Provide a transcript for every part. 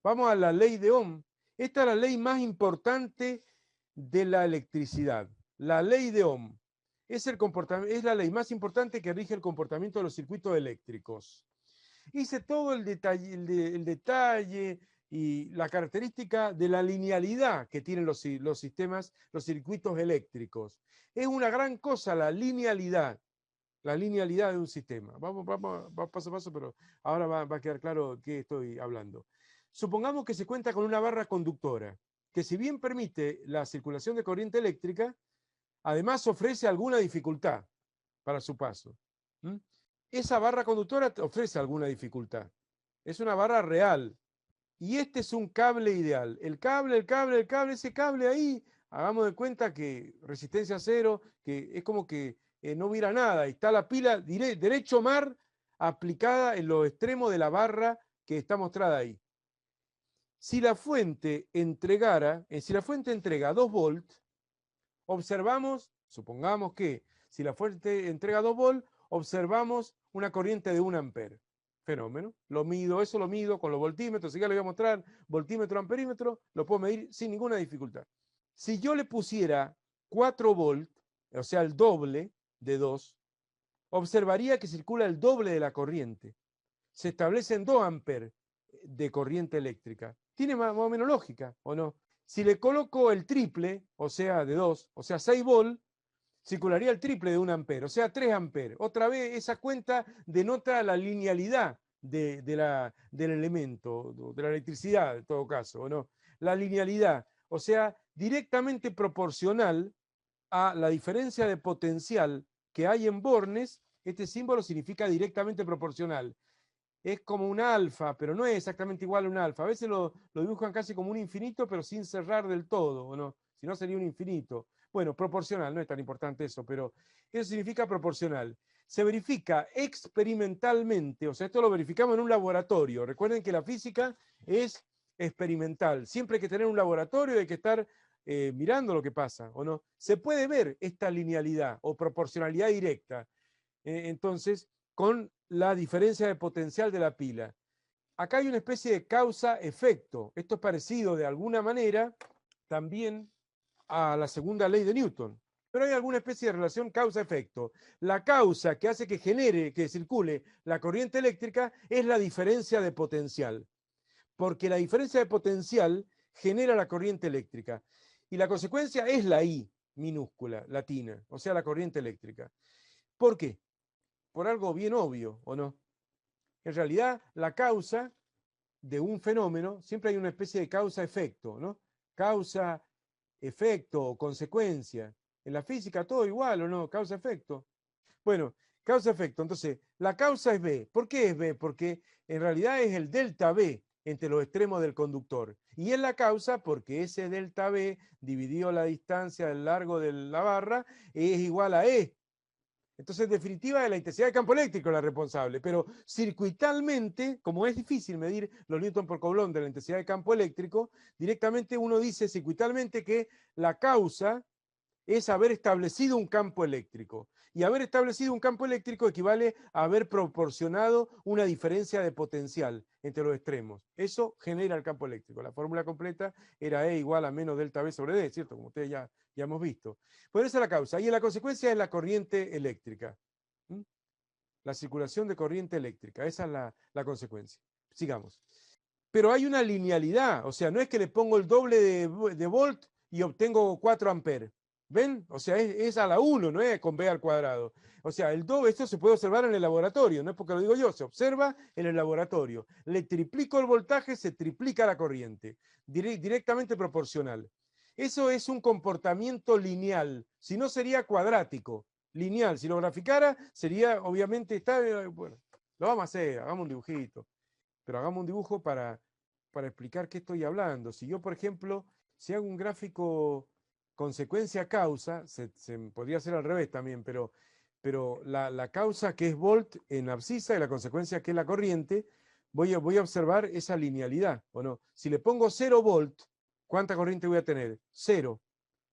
Vamos a la ley de Ohm. Esta es la ley más importante de la electricidad. La ley de Ohm es la ley más importante que rige el comportamiento de los circuitos eléctricos. Hice todo el detalle y la característica de la linealidad que tienen los sistemas, los circuitos eléctricos. Es una gran cosa la linealidad de un sistema. Vamos paso a paso, pero ahora va a quedar claro de qué estoy hablando. Supongamos que se cuenta con una barra conductora, que si bien permite la circulación de corriente eléctrica, además ofrece alguna dificultad para su paso. Esa barra conductora ofrece alguna dificultad. Es una barra real. Y este es un cable ideal. El cable, ese cable ahí, hagamos de cuenta que resistencia cero, que es como que no hubiera nada. Está la pila derecho mar aplicada en los extremos de la barra que está mostrada ahí. Si la fuente entrega 2 volts, observamos, supongamos que si la fuente entrega 2 volts, observamos una corriente de 1 ampere. Fenómeno. Eso lo mido con los voltímetros, si ya lo voy a mostrar, voltímetro, amperímetro, lo puedo medir sin ninguna dificultad. Si yo le pusiera 4 volts, o sea, el doble de 2, observaría que circula el doble de la corriente. Se establecen 2 amperes de corriente eléctrica. Tiene más o menos lógica, ¿o no? Si le coloco el triple, o sea, de 2, o sea, 6 volts, circularía el triple de 1 ampere, o sea, 3 amperes. Otra vez, esa cuenta denota la linealidad del elemento, de la electricidad, en todo caso, ¿o no? La linealidad, o sea, directamente proporcional a la diferencia de potencial que hay en bornes. Este símbolo significa directamente proporcional. Es como un alfa, pero no es exactamente igual a un alfa. A veces lo dibujan casi como un infinito, pero sin cerrar del todo, ¿o no? Si no, sería un infinito. Bueno, proporcional, no es tan importante eso, pero eso significa proporcional. Se verifica experimentalmente, o sea, esto lo verificamos en un laboratorio. Recuerden que la física es experimental. Siempre hay que tener un laboratorio, hay que estar mirando lo que pasa, ¿o no? Se puede ver esta linealidad o proporcionalidad directa. Entonces, con la diferencia de potencial de la pila. Acá hay una especie de causa-efecto. Esto es parecido de alguna manera también a la segunda ley de Newton. Pero hay alguna especie de relación causa-efecto. La causa que hace que que circule la corriente eléctrica es la diferencia de potencial. Porque la diferencia de potencial genera la corriente eléctrica. Y la consecuencia es la I minúscula, latina, o sea, la corriente eléctrica. ¿Por qué? Por algo bien obvio, ¿o no? En realidad, la causa de un fenómeno, siempre hay una especie de causa-efecto, ¿no? Causa, efecto o consecuencia. En la física todo igual, ¿o no? Causa-efecto. Bueno, causa-efecto. Entonces, la causa es B. ¿Por qué es B? Porque en realidad es el delta B entre los extremos del conductor. Y es la causa porque ese delta B dividido la distancia del largo de la barra es igual a E. Entonces, en definitiva, es la intensidad de campo eléctrico la responsable, pero circuitalmente, como es difícil medir los newton por Coulomb de la intensidad de campo eléctrico, directamente uno dice circuitalmente que la causa es haber establecido un campo eléctrico. Y haber establecido un campo eléctrico equivale a haber proporcionado una diferencia de potencial entre los extremos. Eso genera el campo eléctrico. La fórmula completa era E igual a menos delta B sobre D, ¿cierto? Como ustedes ya hemos visto. Pues esa es la causa. Y la consecuencia es la corriente eléctrica. La circulación de corriente eléctrica. Esa es la consecuencia. Sigamos. Pero hay una linealidad. O sea, no es que le pongo el doble de volt y obtengo 4 amperes. ¿Ven? O sea, es a la 1, no es con B al cuadrado. O sea, esto se puede observar en el laboratorio, no es porque lo digo yo, se observa en el laboratorio. Le triplico el voltaje, se triplica la corriente, directamente proporcional. Eso es un comportamiento lineal, si no sería cuadrático. Lineal, si lo graficara, sería, obviamente, bueno, lo vamos a hacer, hagamos un dibujito, pero hagamos un dibujo para explicar qué estoy hablando. Si yo, por ejemplo, si hago un gráfico consecuencia-causa, podría ser al revés también, pero la causa que es volt en abscisa y la consecuencia que es la corriente, voy a observar esa linealidad, ¿o no? Si le pongo 0 volt, ¿cuánta corriente voy a tener? 0.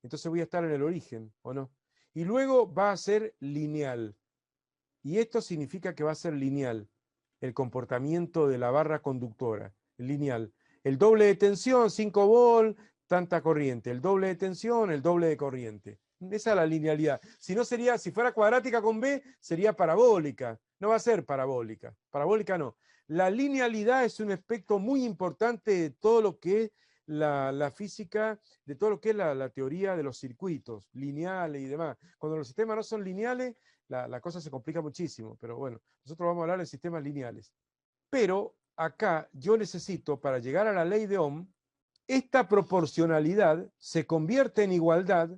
Entonces voy a estar en el origen, ¿o no? Y luego va a ser lineal. Y esto significa que va a ser lineal el comportamiento de la barra conductora, lineal. el doble de tensión, 5 volt, tanta corriente. El doble de tensión, el doble de corriente. Esa es la linealidad. Si no sería, si fuera cuadrática con B, sería parabólica. No va a ser parabólica. Parabólica no. La linealidad es un aspecto muy importante de todo lo que es la física, de todo lo que es la teoría de los circuitos lineales y demás. Cuando los sistemas no son lineales, la cosa se complica muchísimo. Pero bueno, nosotros vamos a hablar de sistemas lineales. Pero acá yo necesito, para llegar a la ley de Ohm, esta proporcionalidad se convierte en igualdad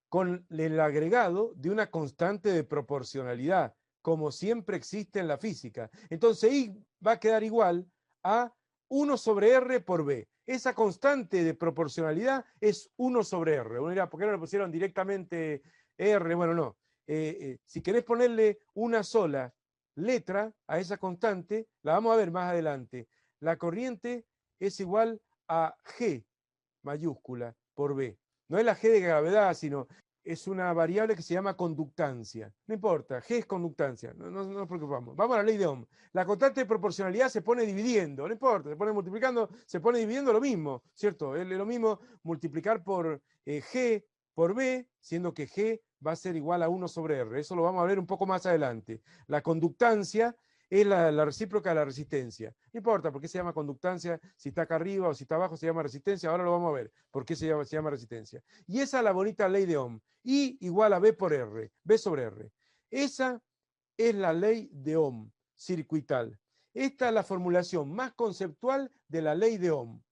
con el agregado de una constante de proporcionalidad, como siempre existe en la física. Entonces I va a quedar igual a 1 sobre R por B. Esa constante de proporcionalidad es 1 sobre R. Uno dirá, ¿por qué no le pusieron directamente R? Bueno, no. Si querés ponerle una sola letra a esa constante, la vamos a ver más adelante. La corriente es igual a G mayúscula por B. No es la G de gravedad, sino es una variable que se llama conductancia. No importa, G es conductancia, no nos preocupamos. Vamos a la ley de Ohm. La constante de proporcionalidad se pone dividiendo, no importa, se pone multiplicando, se pone dividiendo lo mismo, ¿cierto? Es lo mismo multiplicar por G por B, siendo que G va a ser igual a 1 sobre R. Eso lo vamos a ver un poco más adelante. La conductancia es la recíproca de la resistencia. No importa por qué se llama conductancia, si está acá arriba o si está abajo se llama resistencia, ahora lo vamos a ver por qué se llama resistencia. Y esa es la bonita ley de Ohm. I igual a B por R, B sobre R. Esa es la ley de Ohm circuital. Esta es la formulación más conceptual de la ley de Ohm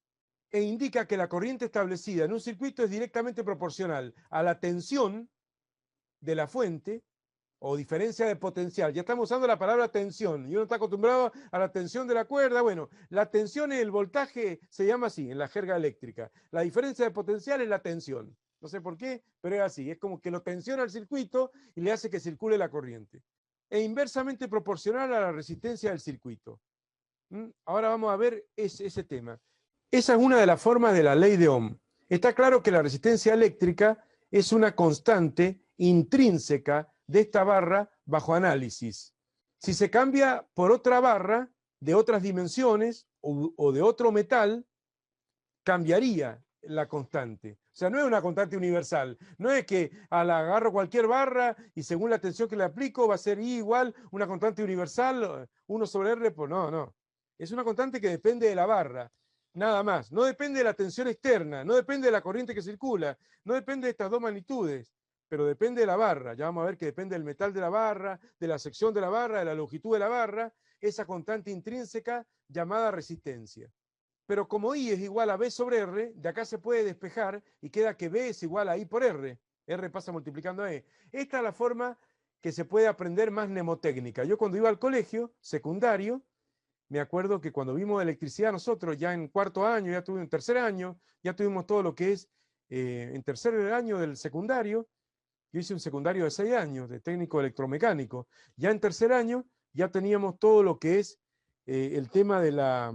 e indica que la corriente establecida en un circuito es directamente proporcional a la tensión de la fuente o diferencia de potencial. Ya estamos usando la palabra tensión y uno está acostumbrado a la tensión de la cuerda. Bueno, la tensión y el voltaje se llama así en la jerga eléctrica. La diferencia de potencial es la tensión. No sé por qué, pero es así. Es como que lo tensiona el circuito y le hace que circule la corriente. E inversamente proporcional a la resistencia del circuito. Ahora vamos a ver ese tema. Esa es una de las formas de la ley de Ohm. Está claro que la resistencia eléctrica es una constante intrínseca de esta barra bajo análisis. Si se cambia por otra barra de otras dimensiones o de otro metal, cambiaría la constante. O sea, no es una constante universal. No es que agarro cualquier barra y según la tensión que le aplico va a ser I igual una constante universal, 1 sobre R, pues no, no. Es una constante que depende de la barra. Nada más. No depende de la tensión externa, no depende de la corriente que circula, no depende de estas dos magnitudes, pero depende de la barra. Ya vamos a ver que depende del metal de la barra, de la sección de la barra, de la longitud de la barra, esa constante intrínseca llamada resistencia. Pero como I es igual a B sobre R, de acá se puede despejar y queda que B es igual a I por R. R pasa multiplicando a E. Esta es la forma que se puede aprender más mnemotécnica. Yo cuando iba al colegio secundario, me acuerdo que cuando vimos electricidad nosotros, ya en cuarto año, ya tuvimos en tercer año, ya tuvimos todo lo que es en tercer año del secundario. Yo hice un secundario de 6 años, de técnico electromecánico. Ya en tercer año ya teníamos todo lo que es el tema de la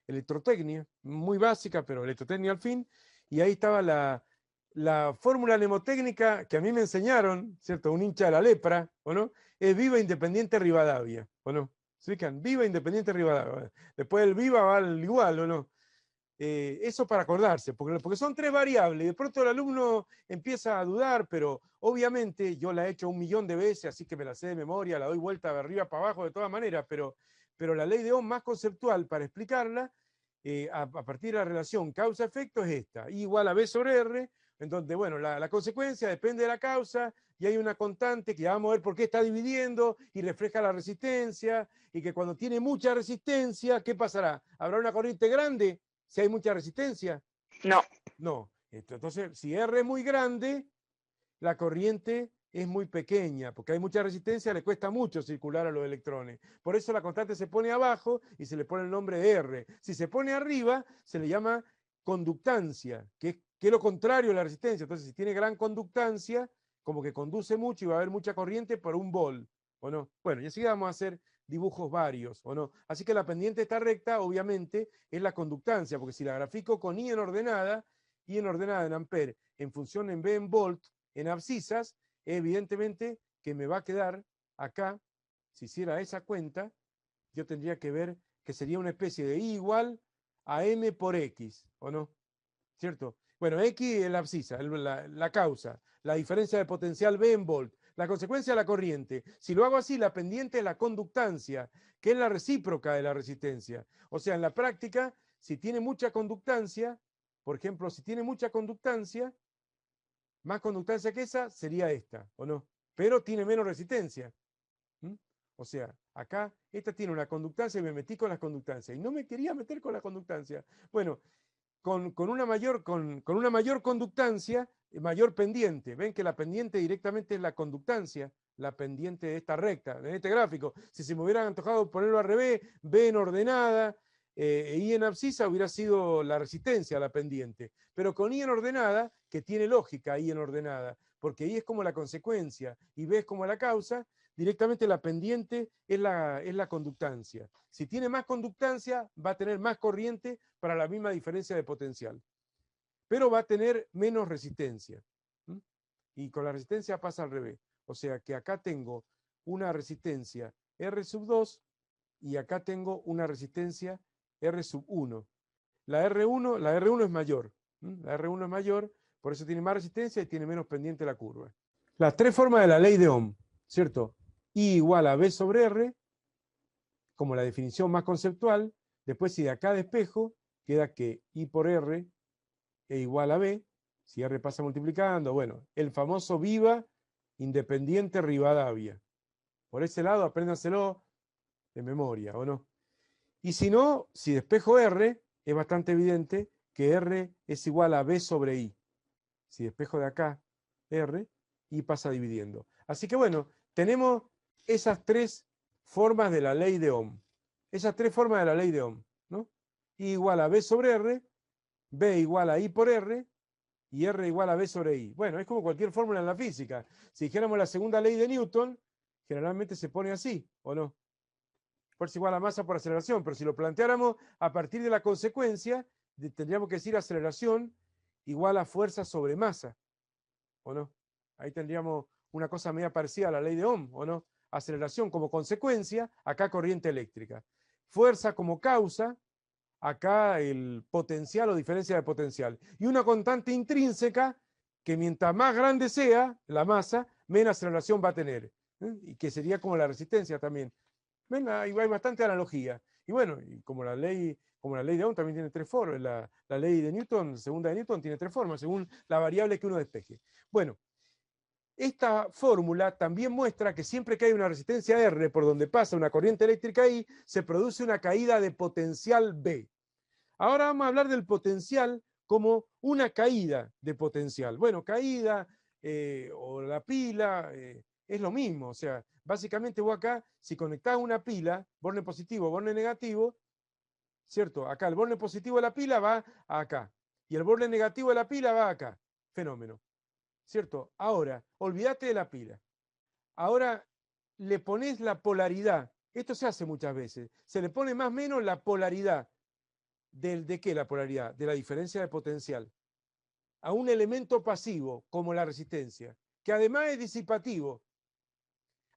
electrotecnia, muy básica, pero electrotecnia al fin. Y ahí estaba la fórmula mnemotécnica que a mí me enseñaron, ¿cierto? Un hincha de la lepra, ¿o no? Es Viva Independiente Rivadavia, ¿o no? ¿Se fijan? Viva Independiente Rivadavia. Después el Viva va al igual, ¿o no? Eso para acordarse, porque son 3 variables. De pronto el alumno empieza a dudar, pero obviamente yo la he hecho 1.000.000 de veces, así que me la sé de memoria, la doy vuelta de arriba para abajo de todas maneras, pero la ley de Ohm más conceptual para explicarla, a partir de la relación causa-efecto, es esta, I igual a B sobre R, en donde, bueno, la consecuencia depende de la causa, y hay una constante que ya vamos a ver por qué está dividiendo, y refleja la resistencia, y que cuando tiene mucha resistencia, ¿qué pasará? ¿Habrá una corriente grande? Si hay mucha resistencia. No. No. Entonces, si R es muy grande, la corriente es muy pequeña, porque hay mucha resistencia, le cuesta mucho circular a los electrones. Por eso la constante se pone abajo y se le pone el nombre de R. Si se pone arriba, se le llama conductancia, que es lo contrario de la resistencia. Entonces, si tiene gran conductancia, como que conduce mucho y va a haber mucha corriente por 1 volt, ¿o no? Bueno, y así vamos a hacer dibujos varios, ¿o no? Así que la pendiente está recta, obviamente, es la conductancia, porque si la grafico con I en ordenada en ampere, en función en B en volt, en abscisas, evidentemente que me va a quedar acá, si hiciera esa cuenta, yo tendría que ver que sería una especie de I igual a M por X, ¿o no? ¿Cierto? Bueno, X es la abscisa, la causa, la diferencia de potencial B en volt, la consecuencia de la corriente. Si lo hago así, la pendiente es la conductancia, que es la recíproca de la resistencia. O sea, en la práctica, si tiene mucha conductancia, por ejemplo, si tiene mucha conductancia, más conductancia que esa, sería esta, ¿o no? Pero tiene menos resistencia. ¿Mm? O sea, acá esta tiene una conductancia y me metí con las conductancias. Y no me quería meter con la conductancia. Bueno, con una mayor conductancia, mayor pendiente. Ven que la pendiente directamente es la conductancia, la pendiente de esta recta, en este gráfico. Si se me hubieran antojado ponerlo al revés, B en ordenada, I en abscisa hubiera sido la resistencia a la pendiente. Pero con I en ordenada, que tiene lógica I en ordenada, porque I es como la consecuencia y B es como la causa, directamente la pendiente es la conductancia. Si tiene más conductancia, va a tener más corriente para la misma diferencia de potencial. Pero va a tener menos resistencia. ¿Mm? Y con la resistencia pasa al revés. O sea que acá tengo una resistencia R sub 2 y acá tengo una resistencia R sub 1. La R1 es mayor. La R1 es mayor, por eso tiene más resistencia y tiene menos pendiente la curva. Las tres formas de la ley de Ohm, ¿cierto? I igual a B sobre R, como la definición más conceptual. Después, si de acá despejo, queda que I por R es igual a B. Si R pasa multiplicando, bueno, el famoso viva independiente Rivadavia. Por ese lado, apréndanselo de memoria, ¿o no? Y si no, si despejo R, es bastante evidente que R es igual a B sobre I. Si despejo de acá R, I pasa dividiendo. Así que bueno, tenemos esas tres formas de la ley de Ohm. Esas tres formas de la ley de Ohm, ¿no? I igual a B sobre R, B igual a I por R, y R igual a B sobre I. Bueno, es como cualquier fórmula en la física. Si dijéramos la segunda ley de Newton, generalmente se pone así, ¿o no? Fuerza igual a masa por aceleración, pero si lo planteáramos a partir de la consecuencia, tendríamos que decir aceleración igual a fuerza sobre masa, ¿o no? Ahí tendríamos una cosa media parecida a la ley de Ohm, ¿o no? Aceleración como consecuencia, acá corriente eléctrica. Fuerza como causa, acá el potencial o diferencia de potencial. Y una constante intrínseca que mientras más grande sea la masa, menos aceleración va a tener. Y que sería como la resistencia también. ¿Ven? Hay bastante analogía. Y bueno, y como la ley de Ohm también tiene tres formas, la ley de Newton, segunda de Newton, tiene tres formas, según la variable que uno despeje. Bueno, esta fórmula también muestra que siempre que hay una resistencia R por donde pasa una corriente eléctrica I, se produce una caída de potencial B. Ahora vamos a hablar del potencial como una caída de potencial. Bueno, caída o la pila es lo mismo. O sea, básicamente vos acá, si conectás una pila, borne positivo, borne negativo, ¿cierto? Acá el borne positivo de la pila va acá y el borne negativo de la pila va acá. Fenómeno. ¿Cierto? Ahora, olvídate de la pila. Ahora le pones la polaridad. Esto se hace muchas veces. Se le pone más o menos la polaridad. ¿De qué la polaridad? De la diferencia de potencial. A un elemento pasivo, como la resistencia, que además es disipativo.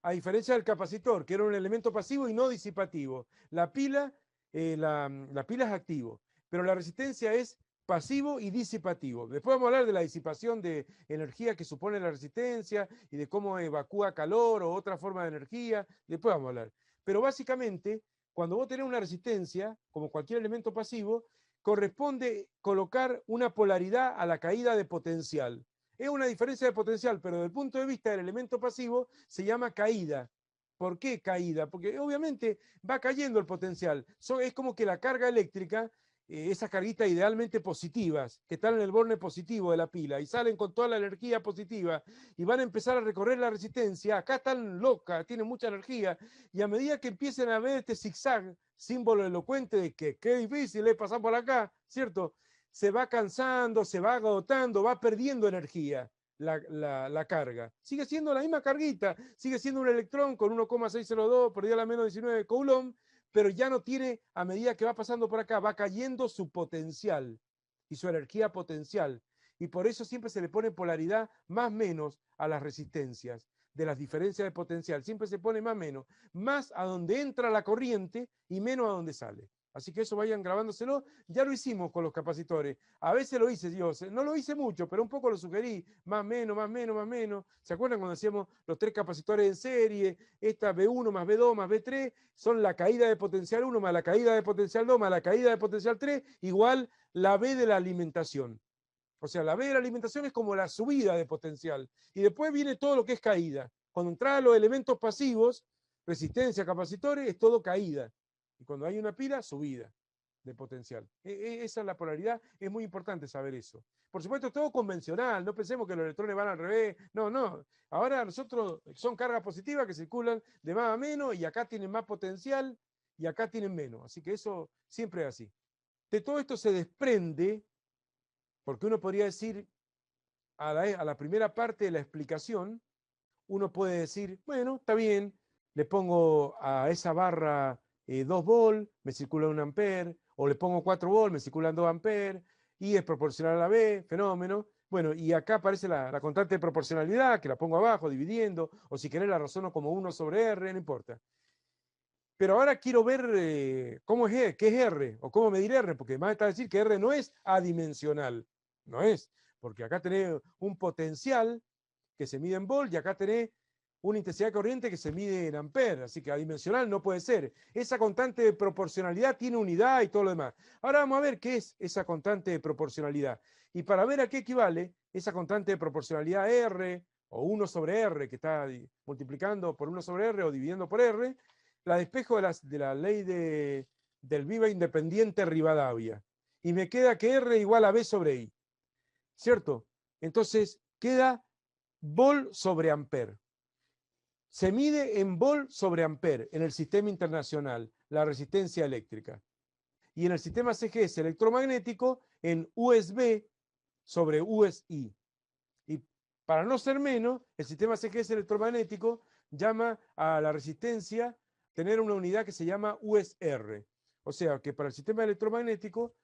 A diferencia del capacitor, que era un elemento pasivo y no disipativo. La pila es activo, pero la resistencia es pasivo y disipativo. Después vamos a hablar de la disipación de energía que supone la resistencia y de cómo evacúa calor o otra forma de energía. Después vamos a hablar. Pero básicamente, cuando vos tenés una resistencia, como cualquier elemento pasivo, corresponde colocar una polaridad a la caída de potencial. Es una diferencia de potencial, pero desde el punto de vista del elemento pasivo se llama caída. ¿Por qué caída? Porque obviamente va cayendo el potencial. Es como que la carga eléctrica, esas carguitas idealmente positivas, que están en el borne positivo de la pila y salen con toda la energía positiva y van a empezar a recorrer la resistencia, acá están locas, tienen mucha energía, y a medida que empiecen a ver este zigzag, símbolo elocuente de que qué difícil es pasar por acá, ¿cierto? Se va cansando, se va agotando, va perdiendo energía la carga. Sigue siendo la misma carguita, sigue siendo un electrón con 1,602 por 10 a la menos 19 coulomb, pero ya no tiene, a medida que va pasando por acá, va cayendo su potencial y su energía potencial. Y por eso siempre se le pone polaridad más menos a las resistencias de las diferencias de potencial. Siempre se pone más menos, más a donde entra la corriente y menos a donde sale. Así que eso vayan grabándoselo. Ya lo hicimos con los capacitores. A veces lo hice, yo no lo hice mucho, pero un poco lo sugerí. Más, menos, más, menos, más, menos. ¿Se acuerdan cuando hacíamos los 3 capacitores en serie? Esta B1 más B2 más B3 son la caída de potencial 1 más la caída de potencial 2 más la caída de potencial 3 igual la B de la alimentación. O sea, la B de la alimentación es como la subida de potencial. Y después viene todo lo que es caída. Cuando entran los elementos pasivos, resistencia, capacitores, es todo caída. Y cuando hay una pila, subida de potencial. Esa es la polaridad, es muy importante saber eso. Por supuesto, es todo convencional, no pensemos que los electrones van al revés, no, no. Ahora nosotros son cargas positivas que circulan de más a menos y acá tienen más potencial y acá tienen menos. Así que eso siempre es así. De todo esto se desprende, porque uno podría decir, a la primera parte de la explicación, uno puede decir, bueno, está bien, le pongo a esa barra 2 volt, me circula 1 ampere, o le pongo 4 volt, me circulan 2 ampere, y es proporcional a la B, fenómeno. Bueno, y acá aparece la constante de proporcionalidad, que la pongo abajo, dividiendo, o si querés la razono como 1 sobre R, no importa. Pero ahora quiero ver cómo es, qué es R, o cómo medir R, porque más está a decir que R no es adimensional, no es, porque acá tenés un potencial que se mide en volt y acá tenés una intensidad de corriente que se mide en ampere, así que adimensional no puede ser. Esa constante de proporcionalidad tiene unidad y todo lo demás. Ahora vamos a ver qué es esa constante de proporcionalidad. Y para ver a qué equivale esa constante de proporcionalidad R o 1 sobre R, que está multiplicando por 1 sobre R o dividiendo por R, la despejo de la ley del viva independiente Rivadavia. Y me queda que R igual a B sobre I. ¿Cierto? Entonces queda volt sobre ampere. Se mide en volt sobre ampere en el sistema internacional, la resistencia eléctrica. Y en el sistema CGS electromagnético en USB sobre USI. Y para no ser menos, el sistema CGS electromagnético llama a la resistencia tener una unidad que se llama USR. O sea que para el sistema electromagnético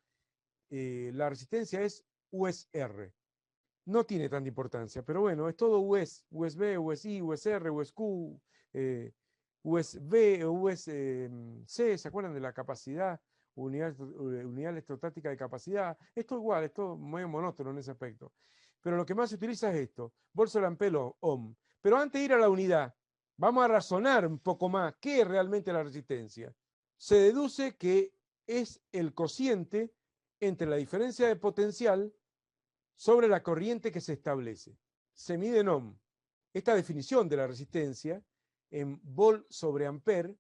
la resistencia es USR. No tiene tanta importancia, pero bueno, es todo US, USB, USI, USR, USQ, USB, USC, ¿se acuerdan de la capacidad? Unidad electrostática de capacidad. Esto igual, esto muy monótono en ese aspecto. Pero lo que más se utiliza es esto, volt sobre ampere ohm. Pero antes de ir a la unidad, vamos a razonar un poco más qué es realmente la resistencia. Se deduce que es el cociente entre la diferencia de potencial sobre la corriente que se establece. Se mide en ohm. Esta definición de la resistencia en volt sobre ampere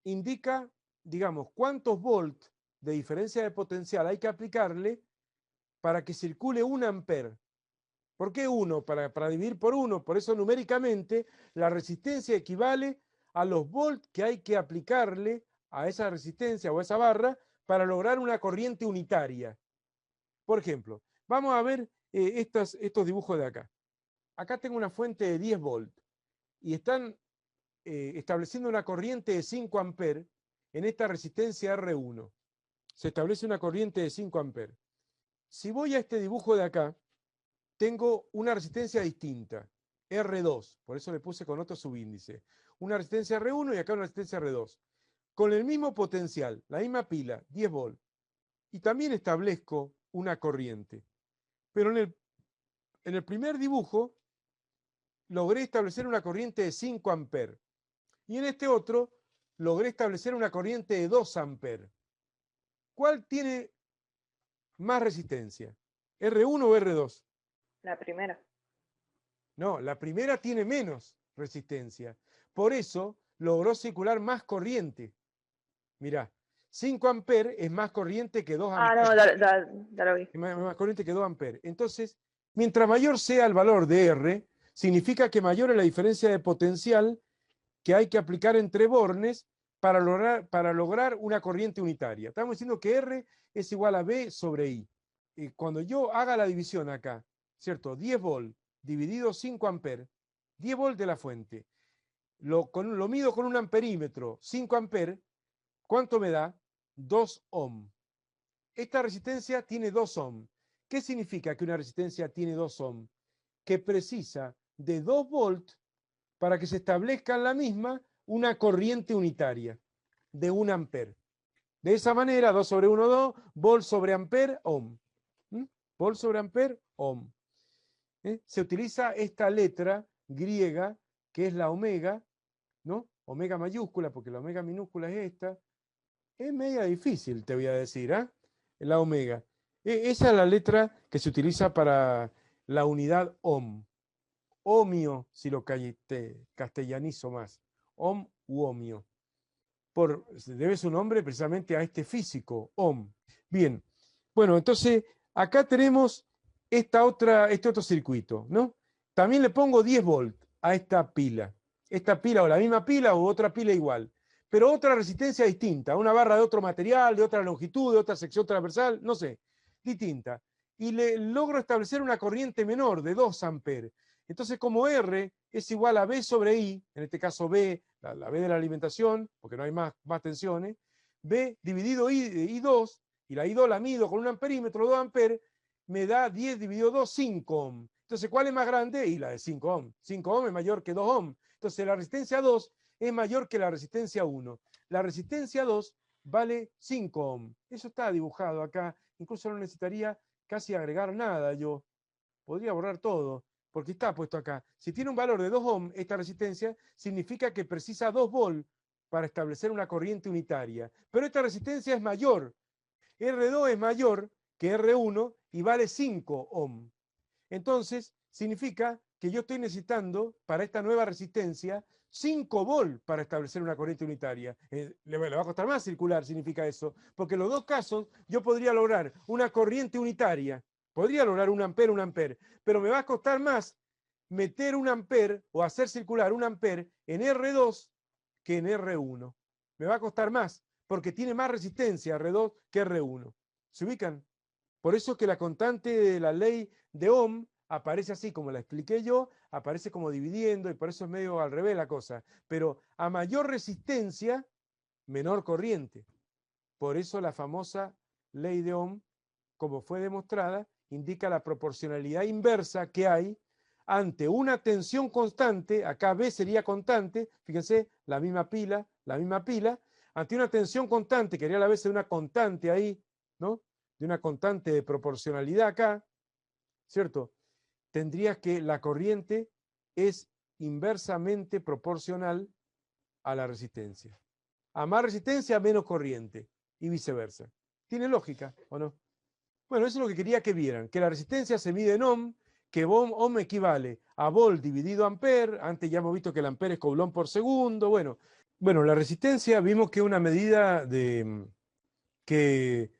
indica, digamos, cuántos volts de diferencia de potencial hay que aplicarle para que circule 1 ampere. ¿Por qué 1? Para dividir por 1. Por eso numéricamente la resistencia equivale a los volts que hay que aplicarle a esa resistencia o a esa barra para lograr una corriente unitaria. Por ejemplo, vamos a ver estos dibujos de acá. Acá tengo una fuente de 10 volt y están estableciendo una corriente de 5 amperes en esta resistencia R1. Se establece una corriente de 5 amperes. Si voy a este dibujo de acá, tengo una resistencia distinta, R2, por eso le puse con otro subíndice. Una resistencia R1 y acá una resistencia R2. Con el mismo potencial, la misma pila, 10 volt. Y también establezco una corriente. Pero en el primer dibujo logré establecer una corriente de 5 amperes. Y en este otro logré establecer una corriente de 2 amperes. ¿Cuál tiene más resistencia? ¿R1 o R2? La primera. No, la primera tiene menos resistencia. Por eso logró circular más corriente. Mirá, 5 amperes es más corriente que 2 amperes. No, ya lo vi. Más corriente que 2 amperes. Entonces, mientras mayor sea el valor de R, significa que mayor es la diferencia de potencial que hay que aplicar entre bornes para lograr una corriente unitaria. Estamos diciendo que R es igual a B sobre I. Y cuando yo haga la división acá, ¿cierto? 10 volt dividido 5 amperes, 10 volt de la fuente, lo mido con un amperímetro, 5 amperes, ¿cuánto me da? 2 ohm. Esta resistencia tiene 2 ohm. ¿Qué significa que una resistencia tiene 2 ohm? Que precisa de 2 volts para que se establezca en la misma una corriente unitaria de 1 ampere. De esa manera, 2 sobre 1, 2, volt sobre ampere, ohm. Volt sobre ampere, ohm. Se utiliza esta letra griega, que es la omega, ¿no? Omega mayúscula, porque la omega minúscula es esta. Es media difícil, te voy a decir, ¿eh? La omega. Esa es la letra que se utiliza para la unidad ohm. Ohmio, si lo castellanizo más. Ohm u ohmio. Debe su nombre precisamente a este físico, Ohm. Bien, bueno, entonces acá tenemos este otro circuito, ¿no? También le pongo 10 volt a esta pila. Esta pila o la misma pila o otra pila igual. Pero otra resistencia distinta, una barra de otro material, de otra longitud, de otra sección transversal, no sé, distinta. Y le logro establecer una corriente menor de 2 amperes. Entonces, como R es igual a B sobre I, en este caso B, la B de la alimentación, porque no hay más tensiones, B dividido I2, y la I2 la mido con un amperímetro, 2 amperes, me da 10 dividido 2, 5 ohm. Entonces, ¿cuál es más grande? Y la de 5 ohm. 5 ohm es mayor que 2 ohm. Entonces, la resistencia 2 es mayor que la resistencia 1. La resistencia 2 vale 5 ohm. Eso está dibujado acá. Incluso no necesitaría casi agregar nada. Yo podría borrar todo, porque está puesto acá. Si tiene un valor de 2 ohm, esta resistencia significa que precisa 2 volt para establecer una corriente unitaria. Pero esta resistencia es mayor. R2 es mayor que R1 y vale 5 ohm. Entonces, significa que yo estoy necesitando para esta nueva resistencia 5 volt para establecer una corriente unitaria. Le va a costar más circular, significa eso, porque en los dos casos yo podría lograr una corriente unitaria, podría lograr un ampere, pero me va a costar más meter un ampere o hacer circular un ampere en R2 que en R1. Me va a costar más, porque tiene más resistencia R2 que R1. ¿Se ubican? Por eso es que la constante de la ley de Ohm aparece así, como la expliqué yo, aparece como dividiendo, y por eso es medio al revés la cosa. Pero a mayor resistencia, menor corriente. Por eso la famosa ley de Ohm, como fue demostrada, indica la proporcionalidad inversa que hay ante una tensión constante, acá B sería constante, fíjense, la misma pila, ante una tensión constante, que haría la vez de una constante ahí, ¿no? De una constante de proporcionalidad acá, ¿cierto? Tendrías que la corriente es inversamente proporcional a la resistencia. A más resistencia, menos corriente, y viceversa. ¿Tiene lógica o no? Bueno, eso es lo que quería que vieran, que la resistencia se mide en ohm, que ohm equivale a volt dividido ampere. Antes ya hemos visto que el ampere es coulomb por segundo. Bueno, la resistencia vimos que es una medida que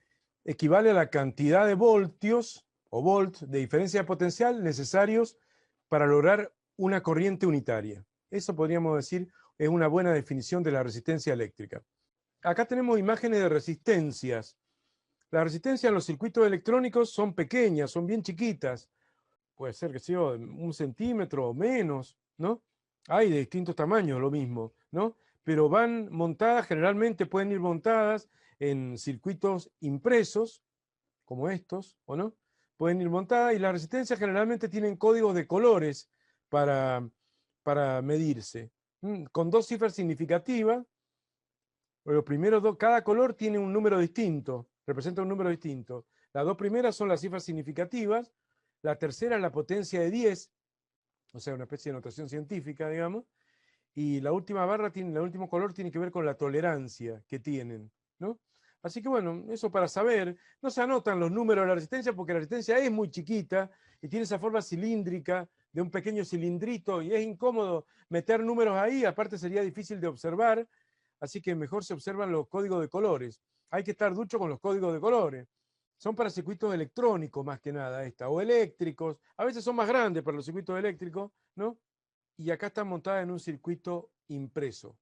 equivale a la cantidad de voltios o volt de diferencia de potencial necesarios para lograr una corriente unitaria. Eso podríamos decir es una buena definición de la resistencia eléctrica. Acá tenemos imágenes de resistencias. Las resistencias en los circuitos electrónicos son pequeñas, son bien chiquitas. Puede ser, que sea 1 centímetro o menos, ¿no? Hay de distintos tamaños lo mismo, ¿no? Pero van montadas, generalmente pueden ir montadas en circuitos impresos, como estos, ¿o no? Pueden ir montadas, y las resistencias generalmente tienen códigos de colores para medirse, con 2 cifras significativas. Los primeros dos, cada color tiene un número distinto, representa un número distinto. Las 2 primeras son las cifras significativas, la tercera es la potencia de 10, o sea, una especie de notación científica, digamos, y la última barra, el último color tiene que ver con la tolerancia que tienen, ¿no? Así que bueno, eso para saber. No se anotan los números de la resistencia porque la resistencia es muy chiquita y tiene esa forma cilíndrica de un pequeño cilindrito, y es incómodo meter números ahí, aparte sería difícil de observar, así que mejor se observan los códigos de colores. Hay que estar ducho con los códigos de colores. Son para circuitos electrónicos más que nada o eléctricos. A veces son más grandes para los circuitos eléctricos, ¿no? Y acá está montada en un circuito impreso.